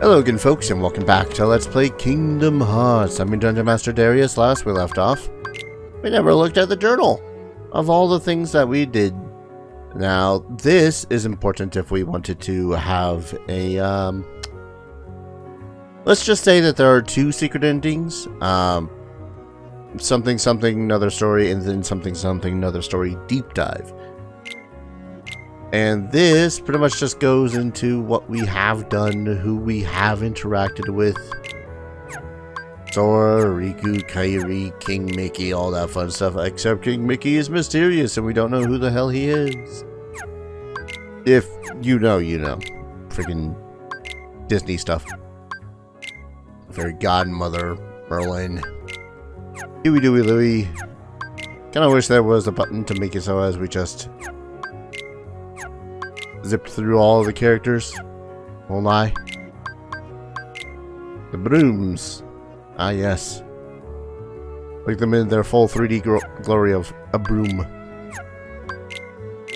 Hello again, folks, and welcome back to Let's Play Kingdom Hearts. I'm your Dungeon Master Darius. Last we left off, we never looked at the journal of all the things that we did. Now, this is important if we wanted to have a, let's just say that there are two secret endings. Something, something, another story, and then something, something, another story deep dive. And this pretty much just goes into what we have done, who we have interacted with. Sora, Riku, Kairi, King Mickey, all that fun stuff. Except King Mickey is mysterious and we don't know who the hell he is. If you know, you know. Freaking Disney stuff. Fairy Godmother, Merlin. Huey, Dewey, Louie. Kinda wish there was a button to make it so as we just zipped through all the characters. Won't lie. The brooms. Ah, yes. Like them in their full 3D glory of a broom.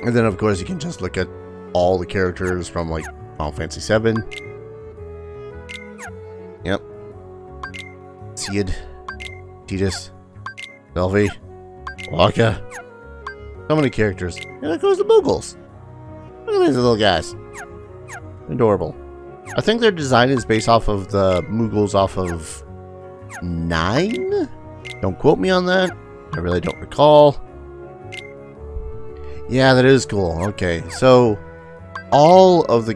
And then, of course, you can just look at all the characters from, like, Final Fantasy VII. Yep. Sid. Tidus. Sylvie. Waka. So many characters. And of course, the Boogles. Look at these little guys. Adorable. I think their design is based off of the Moogles off of 9? Don't quote me on that. I really don't recall. Yeah, that is cool. Okay, so all of the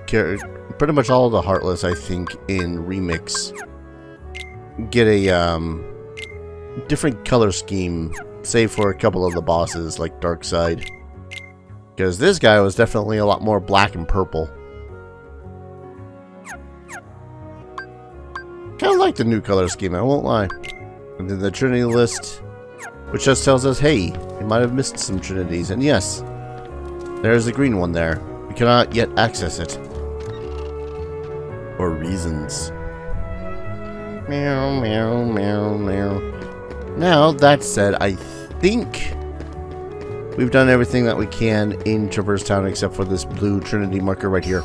pretty much all of the Heartless, I think, in Remix get a different color scheme, save for a couple of the bosses like Darkseid. Because this guy was definitely a lot more black and purple. Kind of like the new color scheme, I won't lie. And then the Trinity list, which just tells us, hey, you might have missed some Trinities. And yes, there's the green one there. We cannot yet access it. For reasons. Meow, meow, meow, meow. Now, that said, I think we've done everything that we can in Traverse Town except for this blue Trinity marker right here.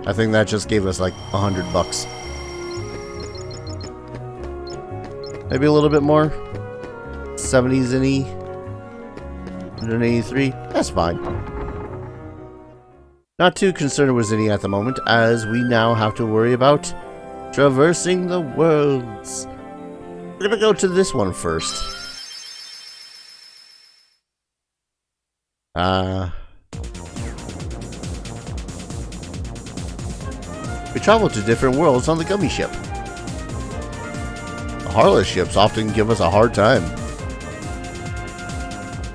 I think that just gave us like $100 bucks. Maybe a little bit more. 70 zenny. 183. That's fine. Not too concerned with zenny at the moment, as we now have to worry about traversing the worlds. We're gonna go to this one first. We travel to different worlds on the gummy ship. The Heartless ships often give us a hard time.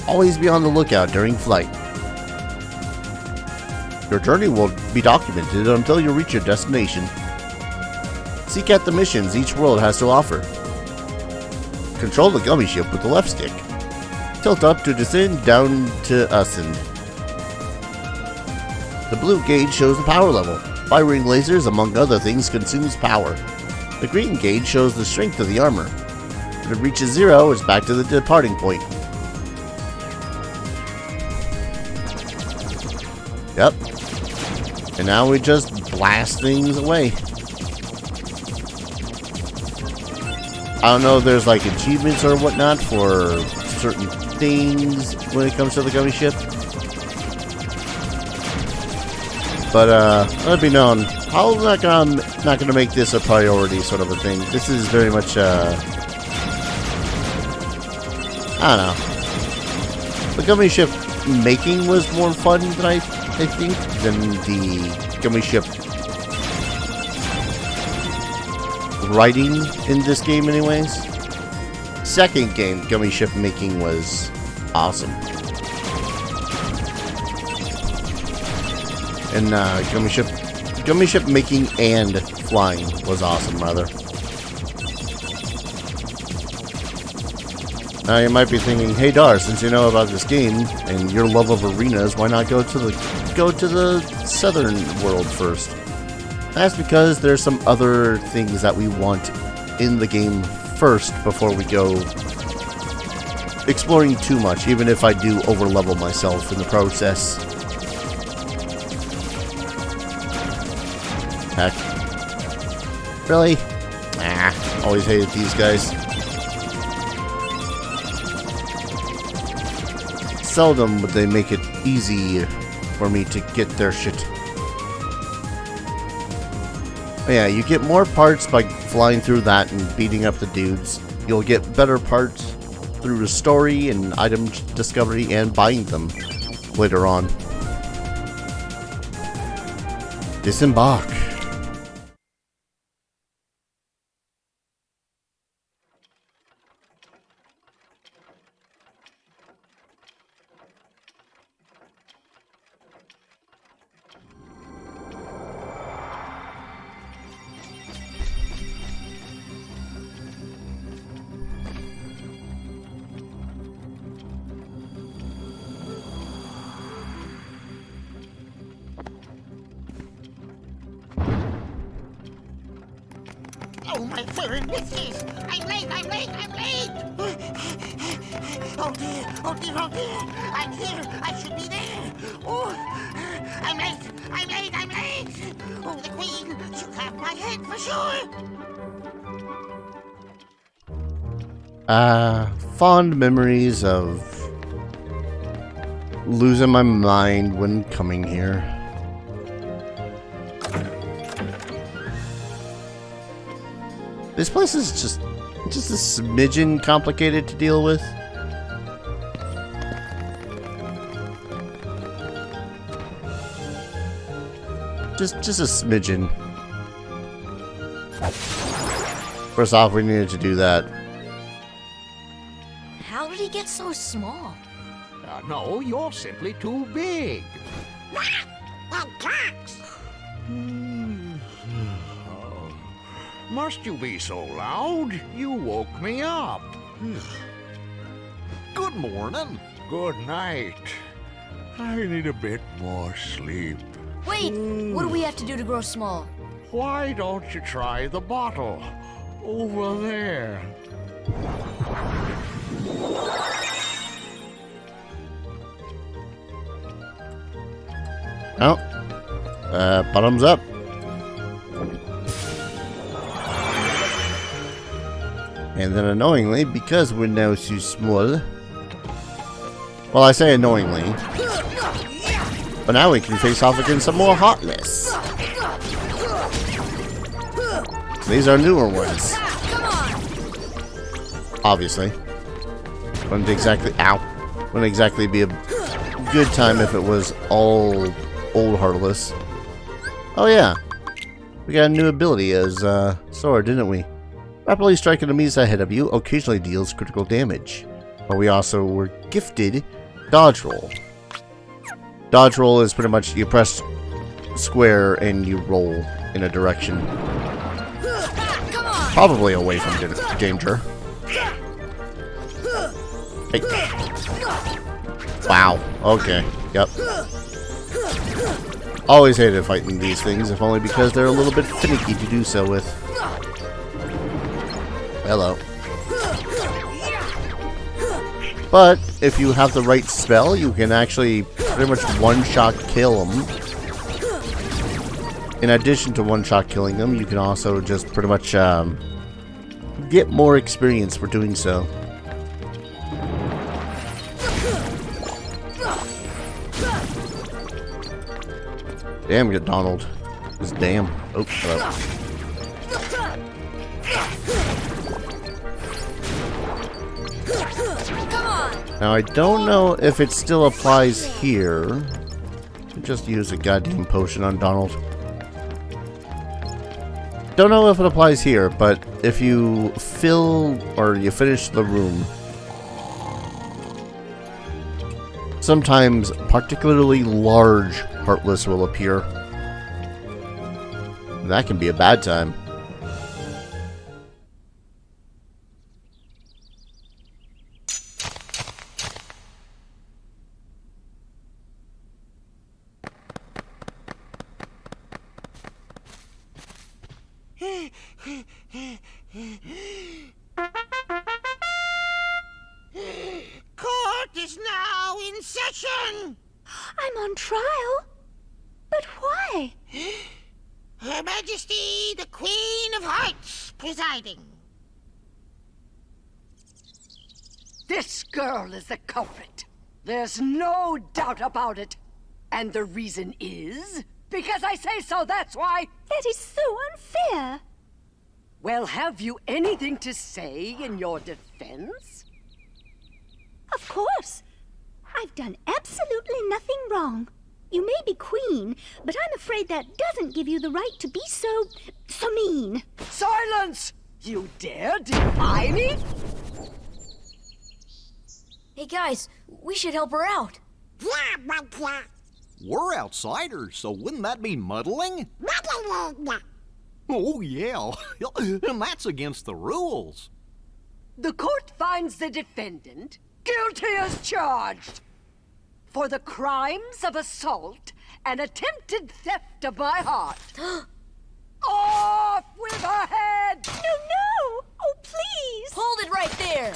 Always be on the lookout during flight. Your journey will be documented until you reach your destination. Seek out the missions each world has to offer. Control the gummy ship with the left stick. Tilt up to descend, down to ascend. The blue gauge shows the power level. Firing lasers, among other things, consumes power. The green gauge shows the strength of the armor. When it reaches 0, it's back to the departing point. Yep. And now we just blast things away. I don't know if there's like achievements or whatnot for certain things when it comes to the gummy ship. But let it be known, I'm not gonna make this a priority sort of a thing. This is very much I don't know. The gummy ship making was more fun than I think than the gummy ship writing in this game anyways. Second game, gummy ship making was awesome. And gummy ship making and flying was awesome, rather. Now you might be thinking, hey Dar, since you know about this game and your love of arenas, why not go to the southern world first? That's because there's some other things that we want in the game first before we go exploring too much, even if I do overlevel myself in the process. Heck. Really? Ah, always hated these guys. Seldom would they make it easy for me to get their shit. Yeah, you get more parts by flying through that and beating up the dudes. You'll get better parts through the story and item discovery and buying them later on. Disembark. Oh, my furry whiskies! I'm late! Oh dear! I'm here! I should be there! Oh, I'm late! Oh, the queen! She'll have my head for sure! Fond memories of losing my mind when coming here. This place is just a smidgen complicated to deal with. Just a smidgen. First off, we needed to do that. How did he get so small? No, you're simply too big. That cocks! Must you be so loud? You woke me up. Good morning. Good night. I need a bit more sleep. Wait, what do we have to do to grow small? Why don't you try the bottle? Over there. Oh. Bottoms up. And then annoyingly, because we're now too small... Well, I say annoyingly. But now we can face off against some more Heartless. These are newer ones. Obviously. Wouldn't exactly be a good time if it was all old Heartless. Oh yeah. We got a new ability as Sword, didn't we? Rapidly strike enemies ahead of you occasionally deals critical damage. But we also were gifted Dodge Roll. Dodge Roll is pretty much you press square and you roll in a direction. Probably away from danger. Hey. Wow. Okay. Yep. Always hated fighting these things, if only because they're a little bit finicky to do so with. Hello. But if you have the right spell, you can actually pretty much one-shot kill them. In addition to one-shot killing them, you can also just pretty much get more experience for doing so. Damn, get Donald. This damn. Oh, hello. Now, I don't know if it still applies here. Just use a goddamn potion on Donald. Don't know if it applies here, but if you fill or you finish the room, sometimes particularly large Heartless will appear. That can be a bad time. Court is now in session! I'm on trial? But why? Her Majesty, the Queen of Hearts, presiding. This girl is the culprit. There's no doubt about it. And the reason is because I say so, that's why. That is so unfair. Well, have you anything to say in your defense? Of course. I've done absolutely nothing wrong. You may be queen, but I'm afraid that doesn't give you the right to be so mean. Silence! You dare defy me? Hey guys, we should help her out. We're outsiders, so wouldn't that be muddling? Oh, yeah. And that's against the rules. The court finds the defendant guilty as charged for the crimes of assault and attempted theft of my heart. Off with her head! No! Oh, please! Hold it right there!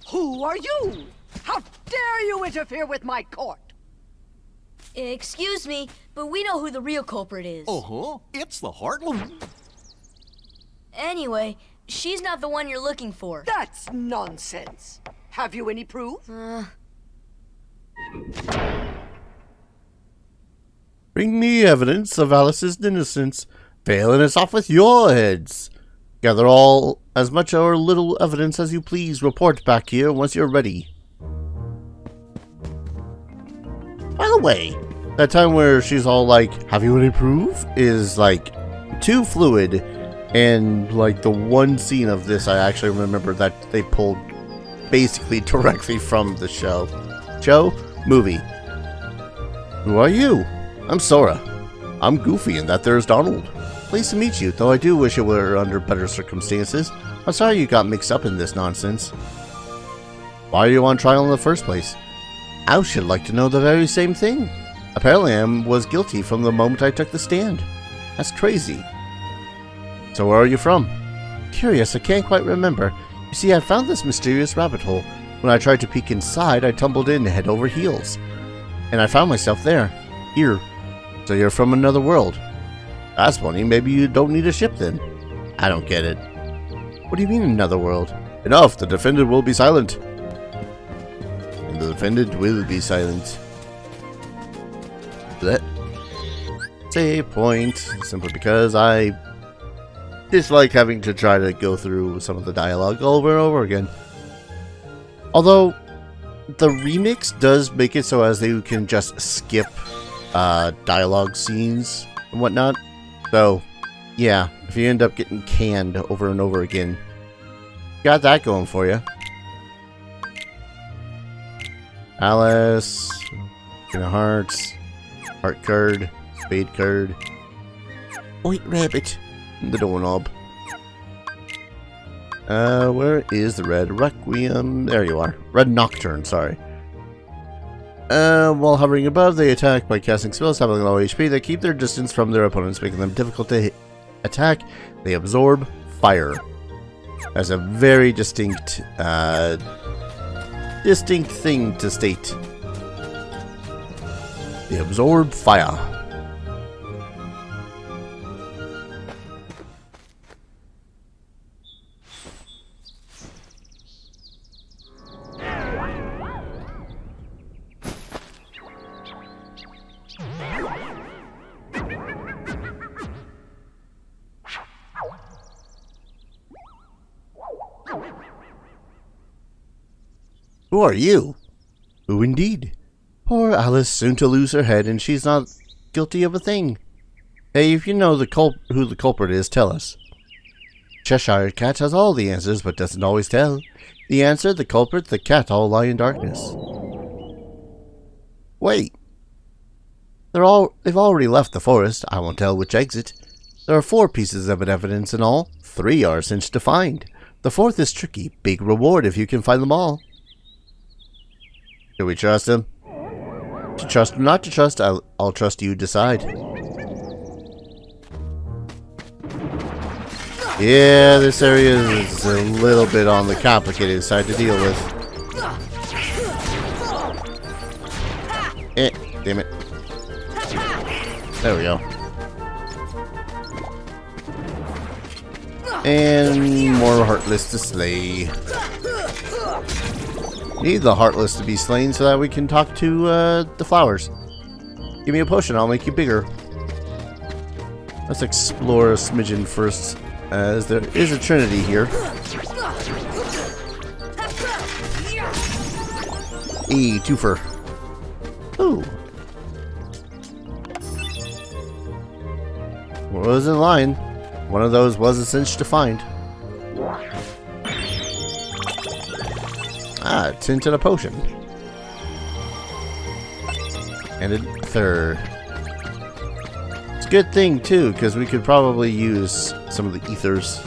Who are you? How dare you interfere with my court? Excuse me, but we know who the real culprit is. Uh-huh. It's the Heartland. Anyway, she's not the one you're looking for. That's nonsense. Have you any proof? Bring me evidence of Alice's innocence. Failing us off with your heads. Gather all as much or little evidence as you please. Report back here once you're ready. By the way, that time where she's all like, have you any proof? Is like too fluid. And like the one scene of this I actually remember that they pulled basically directly from the show. Movie. Who are you? I'm Sora. I'm Goofy and that there's Donald. Pleased to meet you, though I do wish it were under better circumstances. I'm sorry you got mixed up in this nonsense. Why are you on trial in the first place? I should like to know the very same thing. Apparently I was guilty from the moment I took the stand. That's crazy. So where are you from? Curious, I can't quite remember. You see, I found this mysterious rabbit hole. When I tried to peek inside, I tumbled in head over heels. And I found myself there. Here. So you're from another world. That's funny, maybe you don't need a ship then. I don't get it. What do you mean another world? Enough, the defendant will be silent. And the defendant will be silent. That save point, simply because I dislike having to try to go through some of the dialogue over and over again. Although, the remix does make it so as they can just skip dialogue scenes and whatnot. So, yeah, if you end up getting canned over and over again, got that going for you. Alice, King of Hearts, Heart card, Spade card, White Rabbit, and the doorknob. Where is the Red Requiem? There you are. Red Nocturne, sorry. While hovering above, they attack by casting spells having low HP. They keep their distance from their opponents, making them difficult to attack. They absorb fire. That's a very distinct thing to state. They absorb fire. Who are you? Who indeed? Poor Alice, soon to lose her head, and she's not guilty of a thing. Hey, if you know who the culprit is, tell us. Cheshire Cat has all the answers, but doesn't always tell. The answer, the culprit, the cat all lie in darkness. Wait. They've already left the forest. I won't tell which exit. There are 4 pieces of evidence in all. 3 are cinched to find. The 4th is tricky. Big reward if you can find them all. Do we trust him? To trust or not to trust, I'll trust you decide. Yeah, this area is a little bit on the complicated side to deal with. Damn it. There we go. And more Heartless to slay. Need the Heartless to be slain so that we can talk to the flowers. Give me a potion, I'll make you bigger. Let's explore a smidgen first, as there is a trinity here. Twofer. Ooh. Was in line. One of those was a cinch to find. Tinted a potion. And a third. It's a good thing too, because we could probably use some of the ethers.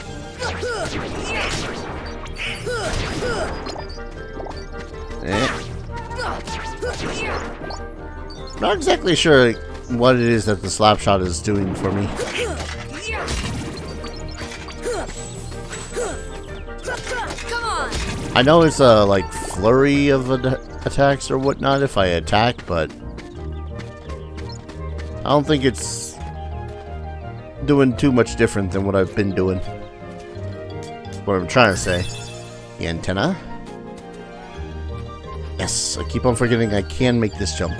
Not exactly sure what it is that the slap shot is doing for me. I know it's a like flurry of attacks or whatnot if I attack, but I don't think it's doing too much different than what I've been doing. What I'm trying to say. The antenna. Yes, I keep on forgetting I can make this jump.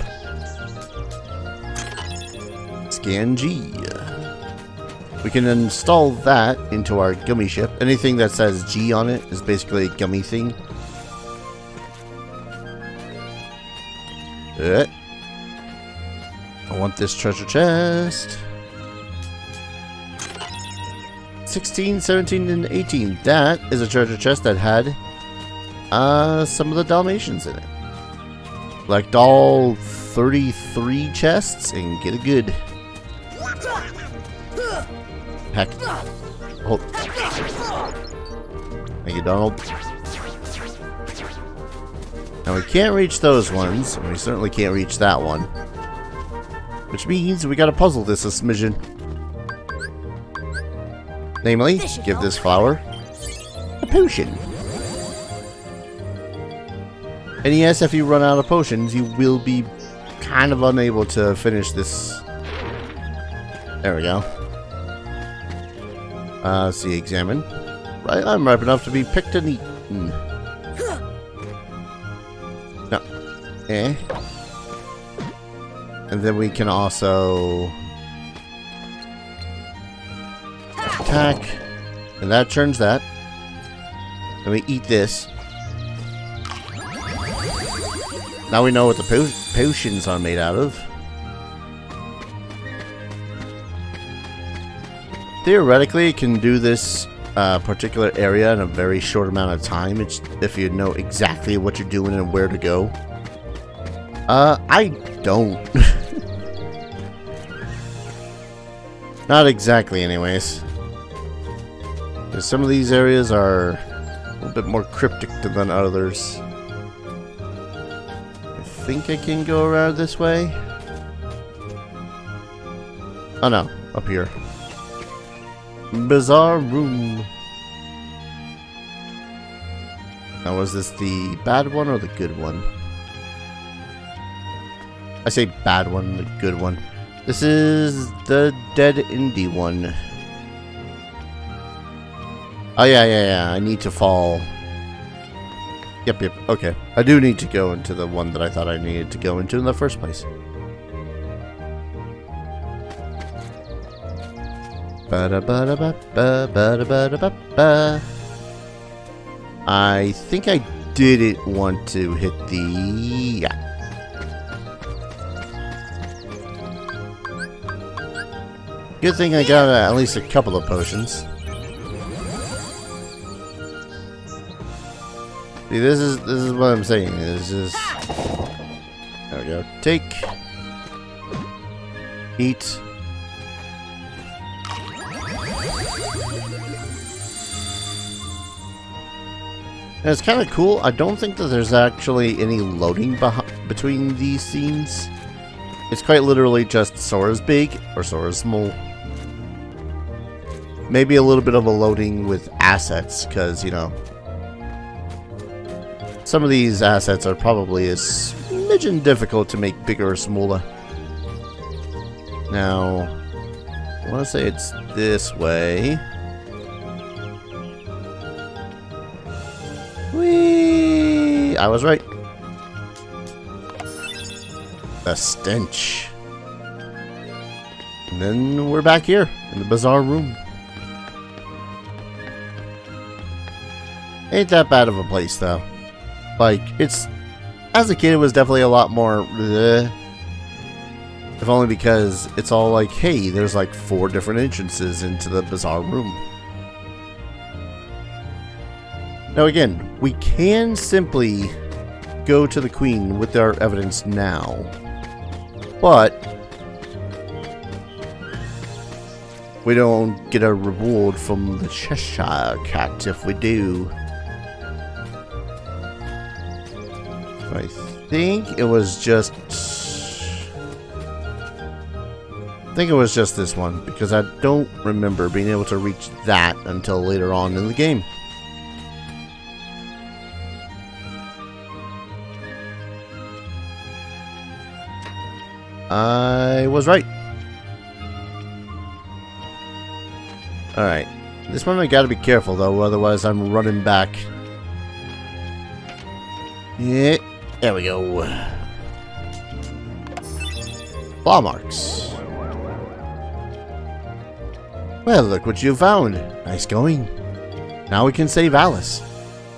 Scan G. We can install that into our gummy ship. Anything that says G on it is basically a gummy thing. I want this treasure chest. 16, 17, and 18. That is a treasure chest that had some of the Dalmatians in it. Collect all 33 chests and get a good. Heck. Oh. Thank you, Donald. Now we can't reach those ones, and we certainly can't reach that one. Which means we gotta puzzle this a smidgen. Namely, give this flower a potion. And yes, if you run out of potions, you will be kind of unable to finish this. There we go. See, examine. Right, I'm ripe enough to be picked and eaten. No. Eh. And then we can also attack. And that turns that. Then we eat this. Now we know what the potions are made out of. Theoretically, you can do this particular area in a very short amount of time. It's if you know exactly what you're doing and where to go. I don't. Not exactly, anyways. Because some of these areas are a little bit more cryptic than others. I think I can go around this way. Oh no, up here. Bizarre room. Now, was this the bad one or the good one? I say bad one, the good one. This is the dead indie one. Oh yeah. I need to fall. Yep. Okay. I do need to go into the one that I thought I needed to go into in the first place. I think I didn't want to hit the... Yeah. Good thing I got at least a couple of potions. See, this is what I'm saying. This is... There we go. Take. Eat. And it's kind of cool. I don't think that there's actually any loading between these scenes. It's quite literally just Sora's big or Sora's small. Maybe a little bit of a loading with assets, because, you know, some of these assets are probably a smidgen difficult to make bigger or smaller. Now, I want to say it's this way. I was right. The stench. And then we're back here in the bizarre room. Ain't that bad of a place though. Like, it's, as a kid it was definitely a lot more bleh, if only because it's all like, hey, there's like 4 different entrances into the bizarre room. Now again, we can simply go to the Queen with our evidence now, but we don't get a reward from the Cheshire Cat if we do. I think it was just... this one, because I don't remember being able to reach that until later on in the game. I was right. Alright. This one I gotta be careful though, otherwise I'm running back. Yeah, there we go. Claw marks. Well, look what you found. Nice going. Now we can save Alice.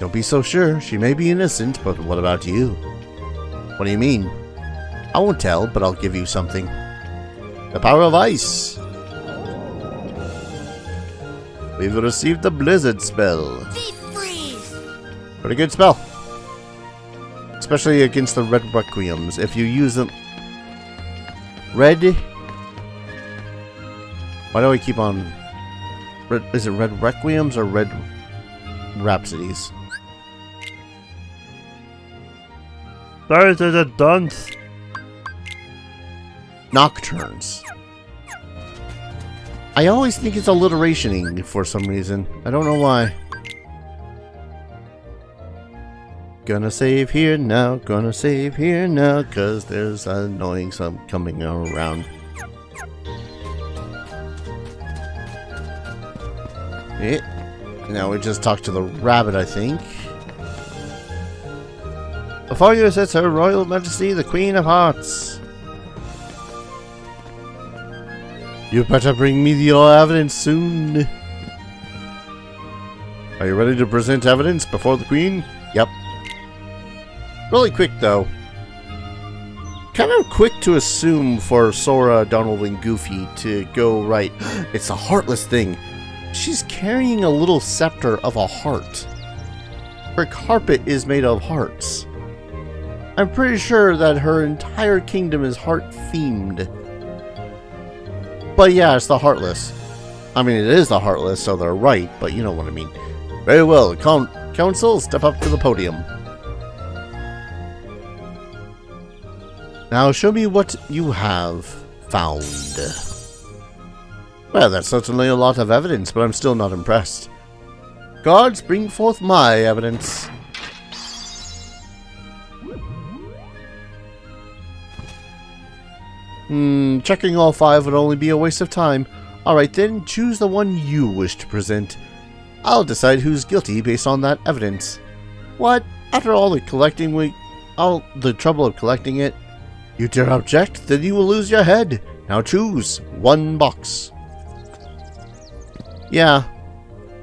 Don't be so sure. She may be innocent, but what about you? What do you mean? I won't tell, but I'll give you something. The power of ice. We've received the blizzard spell. Deep freeze. Pretty good spell. Especially against the red requiems. If you use them... Red... Why do I keep on... Is it red requiems or red rhapsodies? Sorry to the dunce. Nocturnes. I always think it's alliterationing for some reason. I don't know why. Gonna save here now, cause there's annoying some coming around. Now we just talked to the rabbit, I think. Before you sits Her Royal Majesty, the Queen of Hearts. You better bring me your evidence soon. Are you ready to present evidence before the Queen? Yep. Really quick, though. Kind of quick to assume for Sora, Donald, and Goofy to go right. It's a heartless thing. She's carrying a little scepter of a heart. Her carpet is made of hearts. I'm pretty sure that her entire kingdom is heart-themed. But yeah, it's the Heartless. I mean, it is the Heartless, so they're right, but you know what I mean. Very well, Council, step up to the podium. Now show me what you have found. Well, that's certainly a lot of evidence, but I'm still not impressed. Guards, bring forth my evidence. Checking all 5 would only be a waste of time. Alright then, choose the one you wish to present. I'll decide who's guilty based on that evidence. What? After all the trouble of collecting it? You dare object? Then you will lose your head. Now choose one box. Yeah.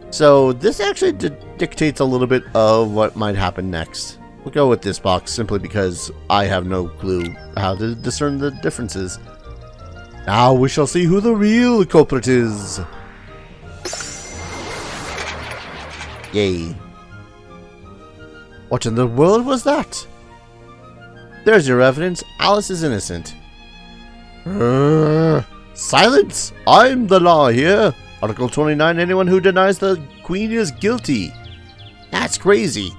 So this actually dictates a little bit of what might happen next. We'll go with this box simply because I have no clue how to discern the differences. Now we shall see who the real culprit is. Yay. What in the world was that? There's your evidence. Alice is innocent. Silence! I'm the law here. Article 29, anyone who denies the Queen is guilty. That's crazy.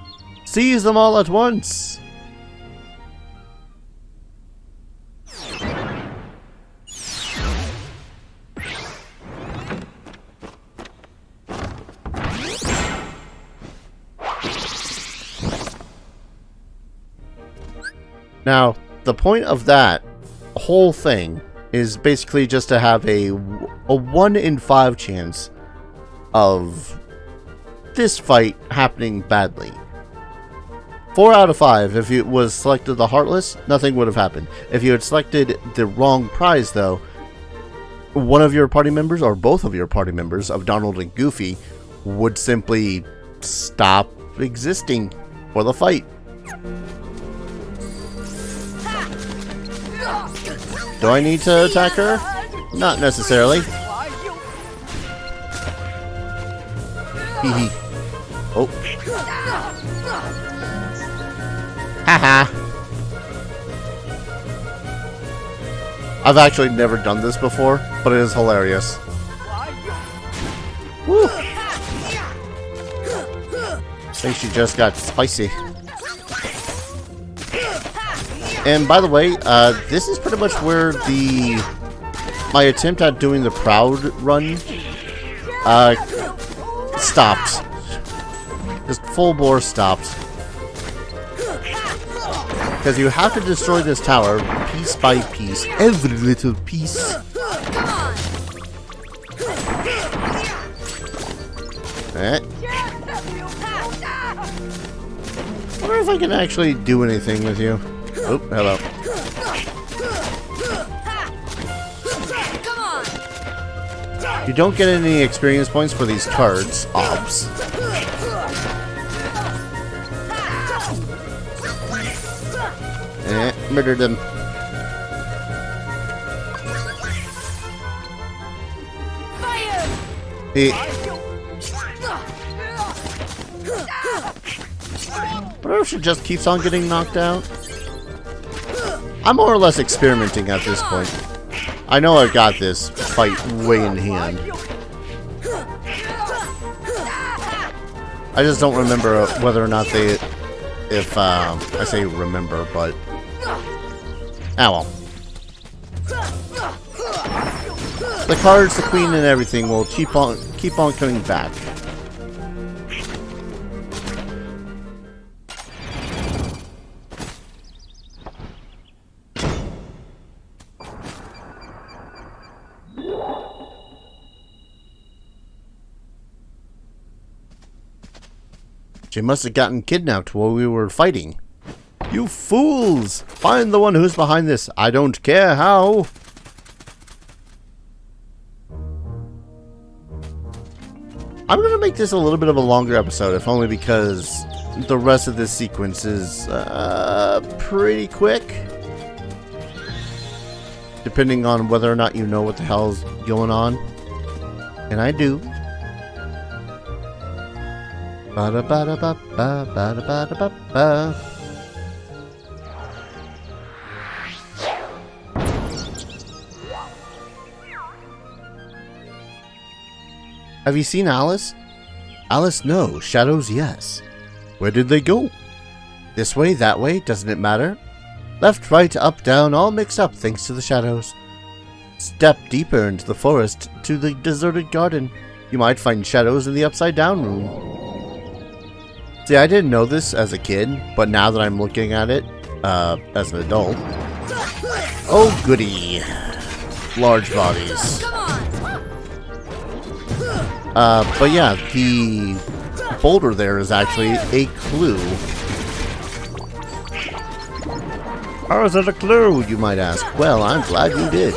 Seize them all at once. Now, the point of that whole thing is basically just to have a 1 in 5 chance of this fight happening badly. 4 out of 5. If it was selected the Heartless, nothing would have happened. If you had selected the wrong prize, though, one of your party members or both of your party members of Donald and Goofy would simply stop existing for the fight. Do I need to attack her? Not necessarily. Hee hee. Oh. Haha. I've actually never done this before, but it is hilarious. Woo. I think she just got spicy. And by the way, this is pretty much where my attempt at doing the Proud run stopped. Just full bore stopped. Because you have to destroy this tower piece by piece, every little piece. I wonder if I can actually do anything with you. Oh, hello. You don't get any experience points for these cards, obs. Murdered them. He. What if she just keeps on getting knocked out? I'm more or less experimenting at this point. I know I've got this fight way in hand. I just don't remember whether or not they... If, I say remember, but... Ah, well. The cards, the queen, and everything will keep on coming back. She must have gotten kidnapped while we were fighting. You fools! Find the one who's behind this. I don't care how. I'm going to make this a little bit of a longer episode, if only because the rest of this sequence is pretty quick. Depending on whether or not you know what the hell's going on. And I do. Ba-da-ba-da-ba-ba-ba-da-ba-da-ba-ba. Have you seen Alice? Alice, no. Shadows, yes. Where did they go? This way, that way, doesn't it matter? Left, right, up, down, all mixed up thanks to the shadows. Step deeper into the forest to the deserted garden. You might find shadows in the upside down room. See, I didn't know this as a kid, but now that I'm looking at it as an adult. Oh, goody. Large bodies. But yeah, the boulder there is actually a clue. How is it a clue, you might ask? Well, I'm glad you did.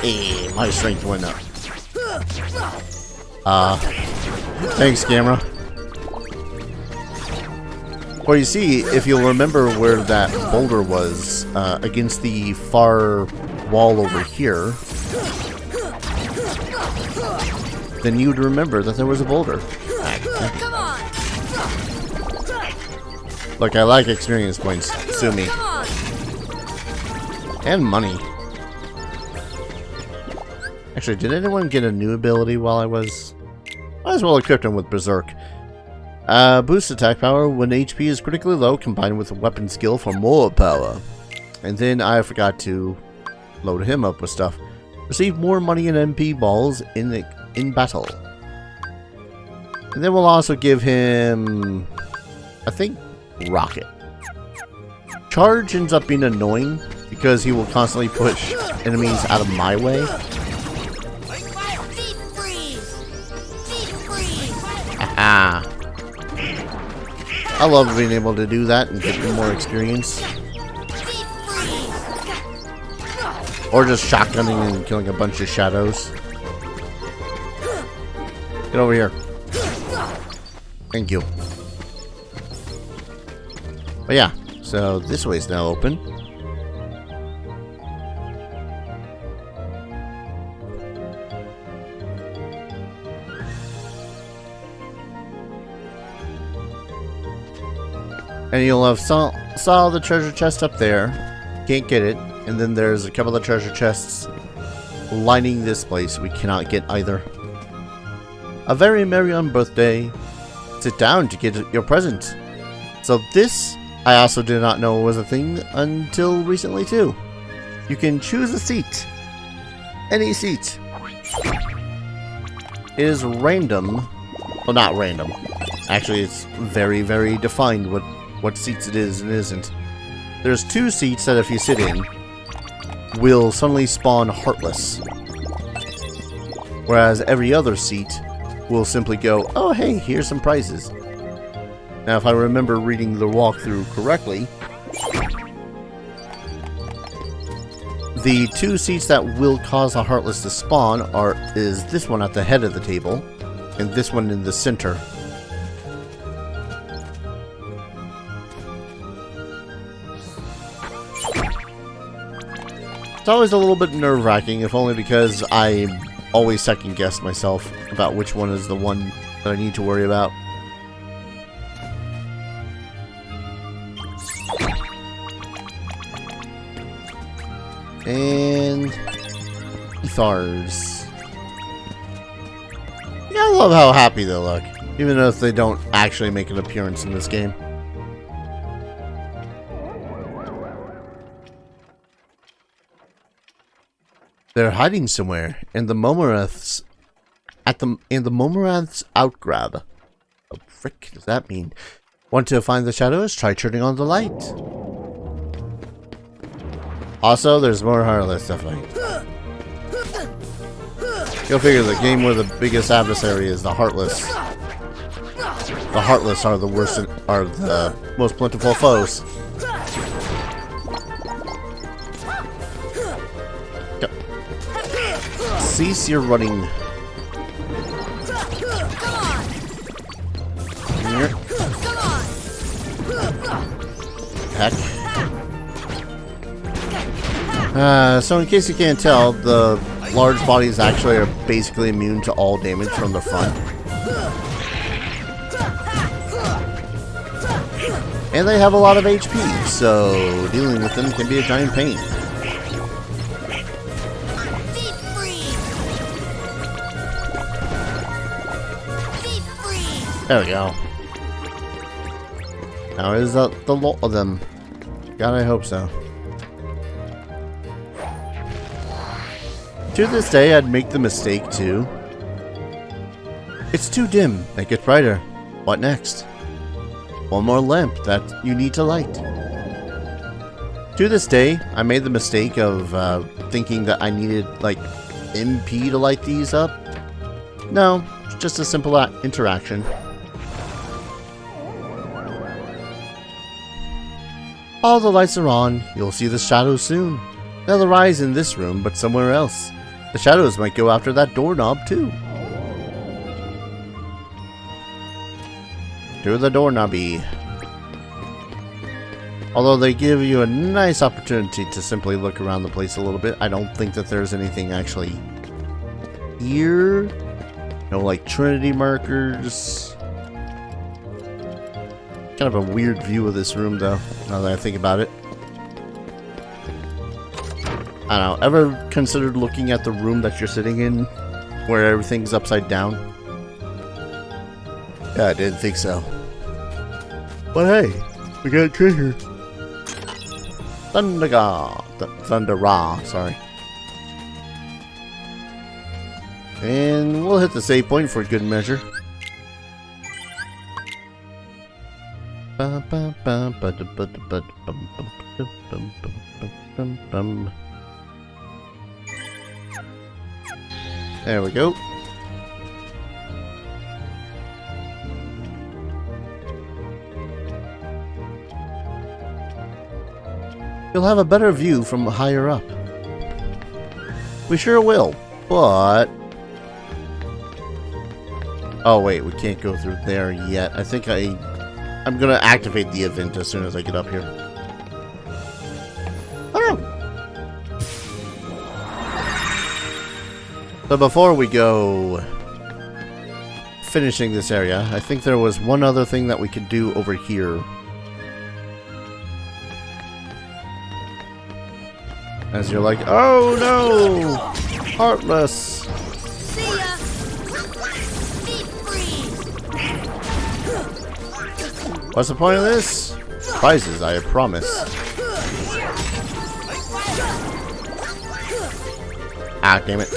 Hey, my strength went up. Thanks, camera. Well, you see, if you'll remember where that boulder was, against the far wall over here, then you'd remember that there was a boulder. Look, I like experience points. Sue me. And money. Actually, did anyone get a new ability while I was... Might as well equip him with Berserk. Boost attack power when HP is critically low, combined with a weapon skill for more power. And then I forgot to load him up with stuff. Receive more money and MP balls in battle. And then we'll also give him, I think, Rocket. Charge ends up being annoying because he will constantly push enemies out of my way. Aha. I love being able to do that and get more experience. Or just shotgunning and killing a bunch of shadows. Get over here. Thank you. But yeah, so this way is now open. And you'll have saw the treasure chest up there. Can't get it. And then there's a couple of treasure chests lining this place. We cannot get either. A very merry on birthday. Sit down to get your present. So this, I also did not know was a thing until recently too. You can choose a seat. Any seat. It is random. Well, not random. Actually, it's very, very defined what seats it is and isn't. There's 2 seats that if you sit in, will suddenly spawn Heartless. Whereas every other seat will simply go, oh hey, here's some prizes. Now if I remember reading the walkthrough correctly, the 2 seats that will cause a Heartless to spawn is this one at the head of the table, and this one in the center. It's always a little bit nerve-wracking, if only because I always second-guess myself about which one is the one that I need to worry about. And Ethars. Yeah, I love how happy they look, even if they don't actually make an appearance in this game. They're hiding somewhere in the Momorath's in the Momorath's outgrab. What the frick does that mean? Want to find the shadows? Try turning on the light. Also, there's more Heartless to fight. You'll figure the game where the biggest adversary is the Heartless. The Heartless are the worst, are the most plentiful foes. Cease your running. Heck. So in case you can't tell, the large bodies actually are basically immune to all damage from the front. And they have a lot of HP, so dealing with them can be a giant pain. There we go. Now is the lot of them. God, I hope so. To this day, I'd make the mistake too. It's too dim. Make it brighter. What next? One more lamp that you need to light. To this day, I made the mistake of thinking that I needed, like, MP to light these up. No, it's just a simple interaction. All the lights are on. You'll see the shadows soon. They'll arise in this room, but somewhere else. The shadows might go after that doorknob, too. To the doorknobby. Although they give you a nice opportunity to simply look around the place a little bit, I don't think that there's anything actually here. No, like, Trinity markers. Kind of a weird view of this room, though, now that I think about it. I don't know, ever considered looking at the room that you're sitting in, where everything's upside down? Yeah, I didn't think so. But hey, we got a treasure. Thundera, sorry. And we'll hit the save point for good measure. There we go. You'll have a better view from higher up. We sure will, but... Oh wait, we can't go through there yet. I think I'm gonna activate the event as soon as I get up here. Oh! So before we go finishing this area, I think there was one other thing that we could do over here. As you're like, oh no! Heartless! See ya! Deep freeze! What's the point of this? Prizes, I promise. Ah, damn it.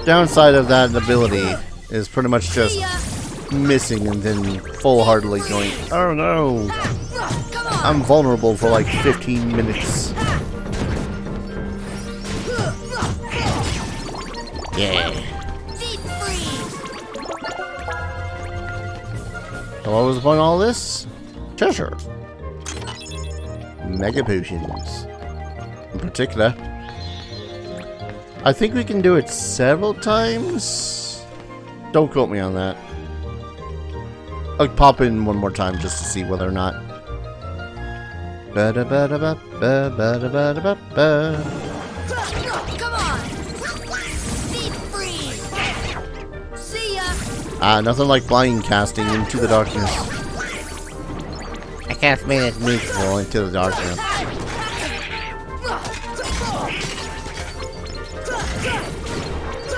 Downside of that ability is pretty much just missing and then full-heartedly going, oh no! I'm vulnerable for like 15 minutes. Yeah. So what was the point of all this? Treasure. Mega potions. In particular. I think we can do it several times. Don't quote me on that. I'll pop in one more time just to see whether or not. Come on! Deep freeze! See ya! Nothing like blind casting into the darkness. I cast Manic Mutual into the darkness.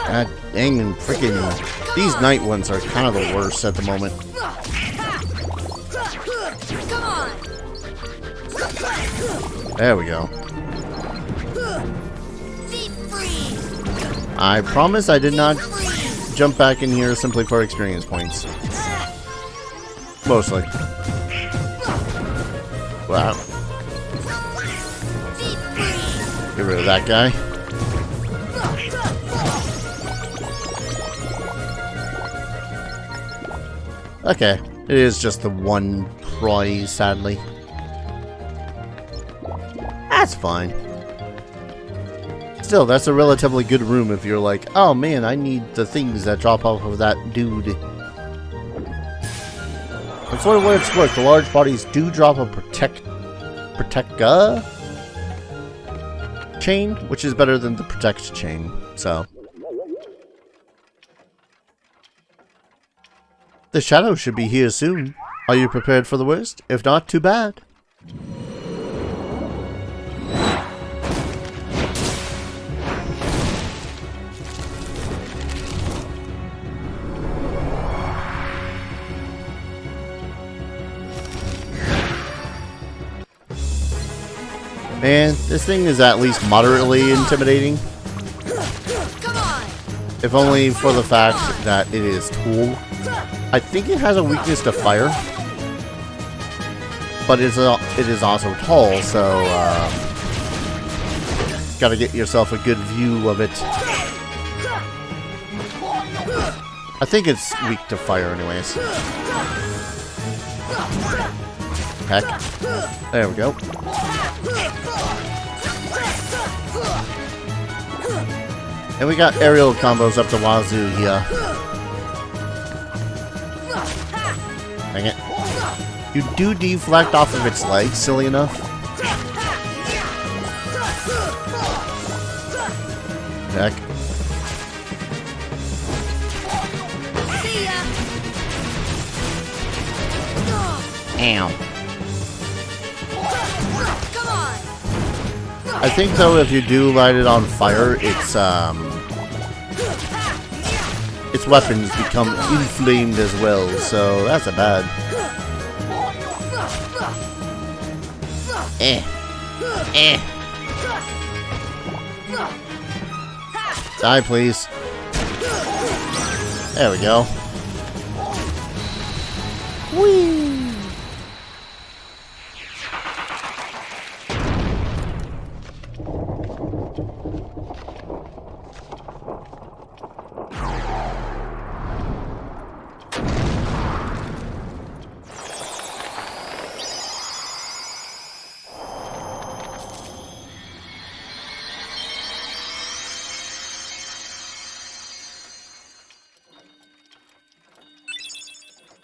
God dang and freaking... These night ones are kind of the worst at the moment. Come on! There we go. Deep freeze! I promise I did not jump back in here simply for experience points. Mostly. Wow. Get rid of that guy. Okay. It is just the one prize, sadly. That's fine. Still, that's a relatively good room if you're like, oh man, I need the things that drop off of that dude. That's sort of where it's worked. The large bodies do drop a protect chain, which is better than the protect chain. So the shadow should be here soon. Are you prepared for the worst? If not, too bad. Man, this thing is at least moderately intimidating. If only for the fact that it is tall. I think it has a weakness to fire. But it is also tall, so gotta get yourself a good view of it. I think it's weak to fire anyways. Heck. There we go. And we got aerial combos up the wazoo here. Dang it. You do deflect off of its legs, silly enough. Heck. Ow. I think though if you do light it on fire, its weapons become inflamed as well, so that's a bad. Die, please. There we go. Whee!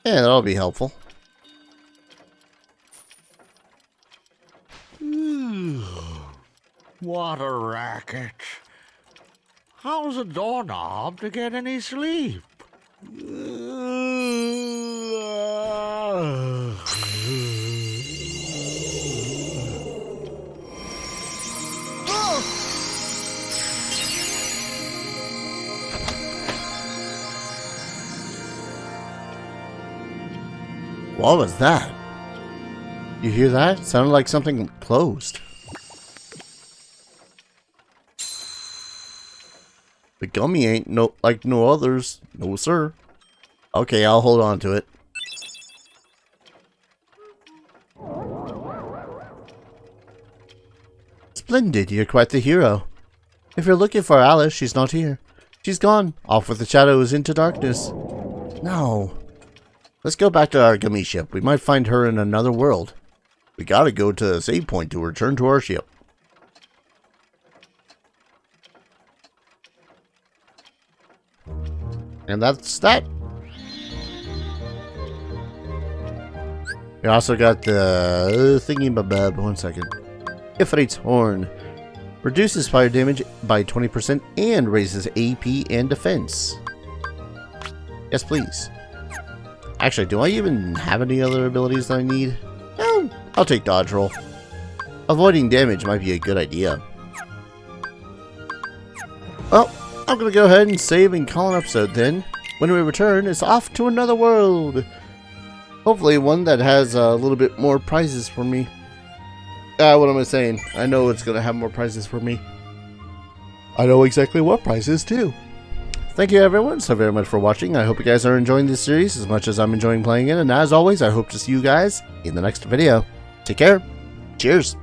Yeah, that'll be helpful. What a racket. How's a doorknob to get any sleep? What was that? You hear that? It sounded like something closed. The gummy ain't like no others. No, sir. Okay, I'll hold on to it. Splendid, you're quite the hero. If you're looking for Alice, she's not here. She's gone, off with the shadows into darkness. No. Let's go back to our gummy ship. We might find her in another world. We gotta go to a save point to return to our ship. And that's that. We also got the thingy-babab. 1 second. Ifrit's Horn. Reduces fire damage by 20% and raises AP and defense. Yes, please. Actually, do I even have any other abilities that I need? No, I'll take dodge roll. Avoiding damage might be a good idea. Well, I'm gonna go ahead and save and call an episode then. When we return, it's off to another world. Hopefully one that has a little bit more prizes for me. What am I saying? I know it's gonna have more prizes for me. I know exactly what prizes too. Thank you everyone so very much for watching. I hope you guys are enjoying this series as much as I'm enjoying playing it. And as always, I hope to see you guys in the next video. Take care. Cheers.